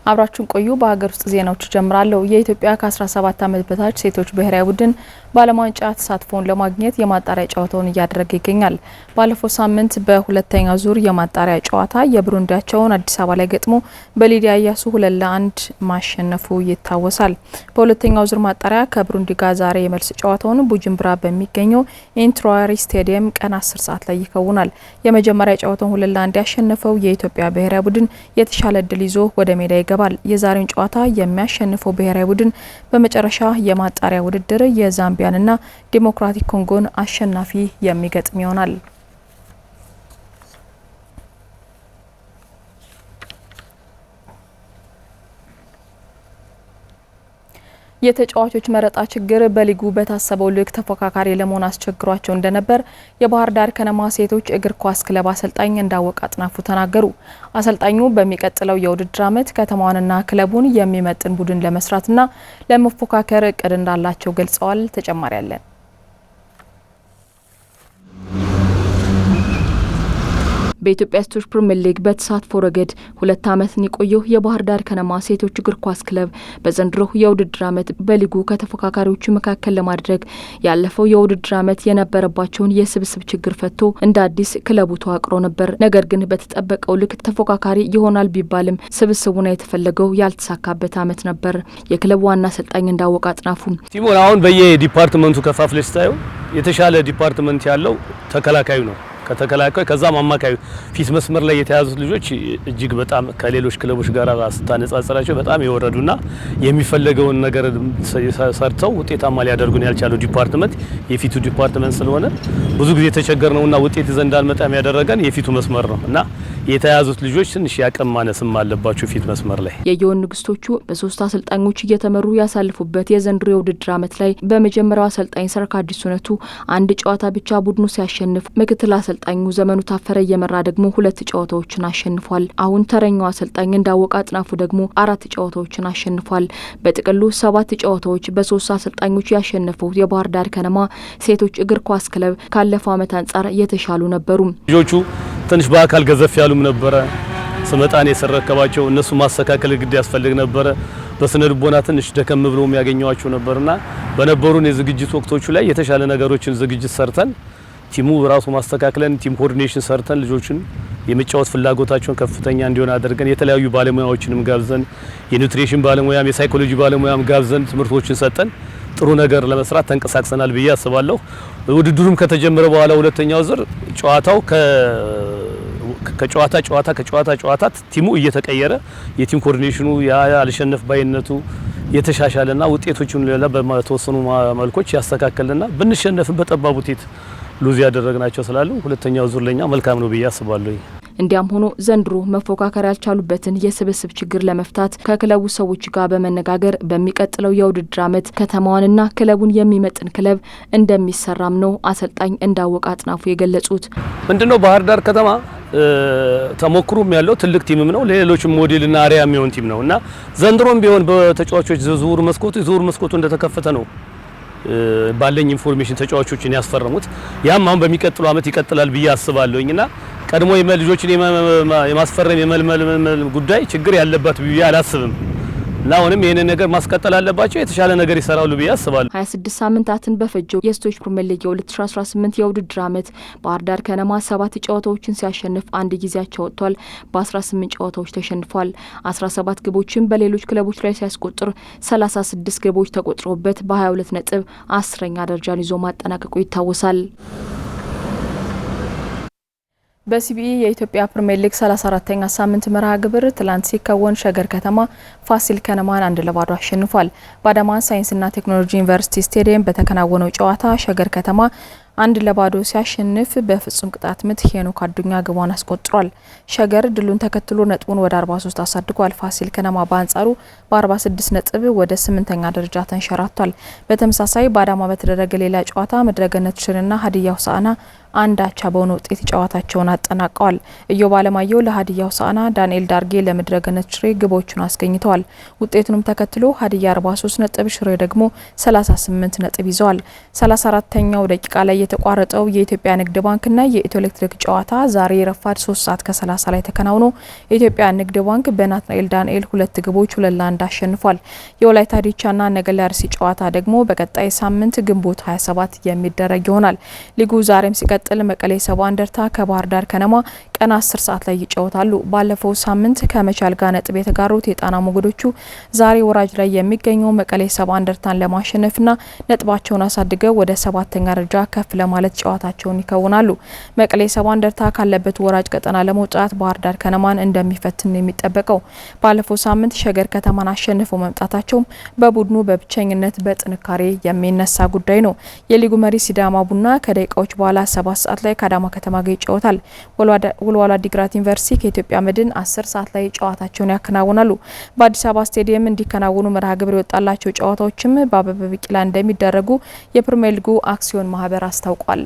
አብራችሁን ቆዩ። በሀገር ውስጥ ዜናዎች ጀምራለሁ። የኢትዮጵያ ከ17 ዓመት በታች ሴቶች ብሔራዊ ቡድን በዓለም ዋንጫ ተሳትፎን ለማግኘት የማጣሪያ ጨዋታውን እያደረገ ይገኛል። ባለፈው ሳምንት በሁለተኛው ዙር የማጣሪያ ጨዋታ የብሩንዲያቸውን አዲስ አበባ ላይ ገጥሞ በሊዲያ ኢያሱ 2-1 ማሸነፉ ይታወሳል። በሁለተኛው ዙር ማጣሪያ ከብሩንዲ ጋር ዛሬ የመልስ ጨዋታውን ቡጁምቡራ በሚገኘው ኢንትሮዋሪ ስቴዲየም ቀን 10 ሰዓት ላይ ይከውናል። የመጀመሪያ ጨዋታውን 2-1 ያሸነፈው የኢትዮጵያ ብሔራዊ ቡድን የተሻለ እድል ይዞ ወደ ሜዳ ይገባል። የዛሬውን ጨዋታ የሚያሸንፈው ብሔራዊ ቡድን በመጨረሻ የማጣሪያ ውድድር የዛምቢያንና ዲሞክራቲክ ኮንጎን አሸናፊ የሚገጥም ይሆናል። የተጫዋቾች መረጣ ችግር በሊጉ በታሰበው ልክ ተፎካካሪ ለመሆን አስቸግሯቸው እንደነበር የባህር ዳር ከነማ ሴቶች እግር ኳስ ክለብ አሰልጣኝ እንዳወቀ አጥናፉ ተናገሩ። አሰልጣኙ በሚቀጥለው የውድድር ዓመት ከተማዋንና ክለቡን የሚመጥን ቡድን ለመስራትና ለመፎካከር እቅድ እንዳላቸው ገልጸዋል። ተጨማሪ ያለን በኢትዮጵያ ሴቶች ፕሪሚየር ሊግ በተሳትፎ ረገድ 2 ዓመትን የቆየው የባህር ዳር ከነማ ሴቶች እግር ኳስ ክለብ በዘንድሮው የውድድር ዓመት በሊጉ ከተፎካካሪዎቹ መካከል ለማድረግ ያለፈው የውድድር ዓመት የነበረባቸውን የስብስብ ችግር ፈቶ እንደ አዲስ ክለቡ ተዋቅሮ ነበር። ነገር ግን በተጠበቀው ልክ ተፎካካሪ ይሆናል ቢባልም ስብስቡና የተፈለገው ያልተሳካበት ዓመት ነበር። የክለቡ ዋና አሰልጣኝ እንዳወቀ አጥናፉ ቲሞን አሁን በየዲፓርትመንቱ ከፋፍለሽ ታዩ የተሻለ ዲፓርትመንት ያለው ተከላካዩ ነው። ከተከላካዩ ከዛም አማካዩ ፊት መስመር ላይ የተያዙት ልጆች እጅግ በጣም ከሌሎች ክለቦች ጋር ስታነጻጽራቸው በጣም የወረዱና የሚፈለገውን ነገር ሰርተው ውጤታማ ሊያደርጉን ያልቻለው ዲፓርትመንት የፊቱ ዲፓርትመንት ስለሆነ ብዙ ጊዜ ተቸገርነውና ውጤት ይዘን እንዳልመጣም ያደረገን የፊቱ መስመር ነውና የተያዙት ልጆች ትንሽ ያቅም ማነስም አለባቸው ፊት መስመር ላይ። የየወን ንግስቶቹ በ3 አሰልጣኞች እየተመሩ ያሳልፉበት የዘንድሮ የውድድር ዓመት ላይ በመጀመሪያው አሰልጣኝ ሰርካዲስ ሱነቱ አንድ ጨዋታ ብቻ ቡድኑ ሲያሸንፍ ምክትል አሰልጣኙ ዘመኑ ታፈረ እየመራ ደግሞ 2 ጨዋታዎችን አሸንፏል። አሁን ተረኛው አሰልጣኝ እንዳወቀ አጥናፉ ደግሞ 4 ጨዋታዎችን አሸንፏል። በጥቅሉ 7 ጨዋታዎች በ3 አሰልጣኞች ያሸነፈው የባህር ዳር ከነማ ሴቶች እግር ኳስ ክለብ ካለፈው ዓመት አንጻር የተሻሉ ነበሩ። ልጆቹ ትንሽ በአካል ገዘፍ ያሉም ነበረ። ስመጣኔ የሰረከባቸው እነሱ ማስተካከል ግድ ያስፈልግ ነበረ። በስነ ልቦና ትንሽ ደከም ብሎ የሚያገኘዋቸው ነበርና በነበሩን የዝግጅት ወቅቶቹ ላይ የተሻለ ነገሮችን ዝግጅት ሰርተን ቲሙ ራሱ ማስተካከለን ቲም ኮኦርዲኔሽን ሰርተን ልጆችን የመጫወት ፍላጎታቸውን ከፍተኛ እንዲሆን አድርገን የተለያዩ ባለሙያዎችንም ጋብዘን የኒውትሪሽን ባለሙያም የሳይኮሎጂ ባለሙያም ጋብዘን ትምህርቶችን ሰጠን ጥሩ ነገር ለመስራት ተንቀሳቅሰናል ብዬ አስባለሁ። ውድድሩም ከተጀመረ በኋላ ሁለተኛው ዙር ጨዋታው ከጨዋታ ቲሙ እየተቀየረ የቲም ኮኦርዲኔሽኑ ያልሸነፍ ባይነቱ የተሻሻለና ውጤቶቹን ሌላ በተወሰኑ መልኮች ያስተካከለና ብንሸነፍም በጠባብ ውጤት ሉዝ ያደረግናቸው ስላሉ ሁለተኛው ዙር ለኛ መልካም ነው ብዬ አስባለሁ። እንዲያም ሆኖ ዘንድሮ መፎካከር ያልቻሉበትን የስብስብ ችግር ለመፍታት ከክለቡ ሰዎች ጋር በመነጋገር በሚቀጥለው የውድድር ዓመት ከተማዋንና ክለቡን የሚመጥን ክለብ እንደሚሰራም ነው አሰልጣኝ እንዳወቀ አጥናፉ የገለጹት። ምንድነው ባህር ዳር ከተማ ተሞክሮም ያለው ትልቅ ቲምም ነው፣ ለሌሎችም ሞዴልና አሪያ የሚሆን ቲም ነውና ዘንድሮም ቢሆን በተጫዋቾች ዝውውር መስኮቱ እንደተከፈተ ነው ባለኝ ኢንፎርሜሽን ተጫዋቾችን ያስፈረሙት። ያም አሁን በሚቀጥለው ዓመት ይቀጥላል ብዬ አስባለሁኝና ቀድሞ ልጆችን የማስፈረም የመልመል ጉዳይ ችግር ያለበት ብዬ አላስብም። እና አሁንም ይሄንን ነገር ማስቀጠል አለባቸው፣ የተሻለ ነገር ይሰራሉ ብዬ አስባለሁ። 26 ሳምንታትን በፈጀው የሴቶች ፕሪሚየር ሊግ 2018 የውድድር ዓመት ባህር ዳር ከነማ 7 ጨዋታዎችን ሲያሸንፍ አንድ ጊዜያቸው ወጥቷል። በ18 ጨዋታዎች ተሸንፏል። 17 ግቦችን በሌሎች ክለቦች ላይ ሲያስቆጥር 36 ግቦች ተቆጥረውበት በ22 ነጥብ 10ኛ ደረጃን ይዞ ማጠናቀቁ ይታወሳል። በሲቢኢ የኢትዮጵያ ፕሪሚየር ሊግ 34ኛ ሳምንት መርሃ ግብር ትላንት ሲከወን ሸገር ከተማ ፋሲል ከነማን 1-2 አሸንፏል። በአዳማ ሳይንስና ቴክኖሎጂ ዩኒቨርሲቲ ስቴዲየም በተከናወነው ጨዋታ ሸገር ከተማ 1-2 ሲያሸንፍ በፍጹም ቅጣት ምት ሄኖክ አዱኛ ግቧን አስቆጥሯል። ሸገር ድሉን ተከትሎ ነጥቡን ወደ 43 አሳድጓል። ፋሲል ከነማ በአንጻሩ በ46 ነጥብ ወደ 8ኛ ደረጃ ተንሸራቷል። በተመሳሳይ በአዳማ በተደረገ ሌላ ጨዋታ መድረገነት ሽርና ሀዲያ ሆሳዕና አንድ አቻ በሆነ ውጤት ጨዋታቸውን አጠናቀዋል። ኢዮብ አለማየሁ ለሀዲያ ሆሳዕና፣ ዳንኤል ዳርጌ ለመድረገነት ሽሬ ግቦቹን አስገኝተዋል። ውጤቱንም ተከትሎ ሀዲያ 43 ነጥብ፣ ሽሬ ደግሞ 38 ነጥብ ይዘዋል። 34ኛው ደቂቃ ላይ የተቋረጠው የኢትዮጵያ ንግድ ባንክና የኢትዮ ኤሌክትሪክ ጨዋታ ዛሬ ረፋድ 3 ሰዓት ከ30 ላይ ተከናውኖ የኢትዮጵያ ንግድ ባንክ በናትናኤል ዳንኤል 2 ግቦች 2-1 አሸንፏል። የወላይታ ዲቻና ነገሌ አርሲ ጨዋታ ደግሞ በቀጣይ ሳምንት ግንቦት 27 የሚደረግ ይሆናል። ሊጉ ዛሬም ሲቀጥል መቀሌ ሰባ እንደርታ ከባህር ዳር ከነማ ቀን 10 ሰዓት ላይ ይጫወታሉ። ባለፈው ሳምንት ከመቻል ጋር ነጥብ የተጋሩት የጣና ሞገዶቹ ዛሬ ወራጅ ላይ የሚገኘው መቀሌ ሰባ እንደርታን ለማሸነፍና ነጥባቸውን አሳድገው ወደ 7ኛ ደረጃ ከፍ ለማለት ጨዋታቸውን ይከውናሉ። መቀሌ ሰባ እንደርታ ካለበት ወራጅ ቀጠና ለመውጣት ባህር ዳር ከነማን እንደሚፈትን ነው የሚጠበቀው። ባለፈው ሳምንት ሸገር ከተማን አሸንፈው መምጣታቸው በቡድኑ በብቸኝነት በጥንካሬ የሚነሳ ጉዳይ ነው። የሊጉ መሪ ሲዳማ ቡና ከደቂቃዎች በኋላ 7 ሰዓት ላይ ከአዳማ ከተማ ጋር ይጫወታል። ወልዋሎ ዓዲግራት ዩኒቨርሲቲ ከኢትዮጵያ መድን 10 ሰዓት ላይ ጨዋታቸውን ያከናውናሉ። በአዲስ አበባ ስቴዲየም እንዲከናወኑ መርሃ ግብር የወጣላቸው ጨዋታዎችም በአበበ ቢቂላ እንደሚደረጉ የፕሪሚየር ሊጉ አክሲዮን ማህበር አስታውቋል።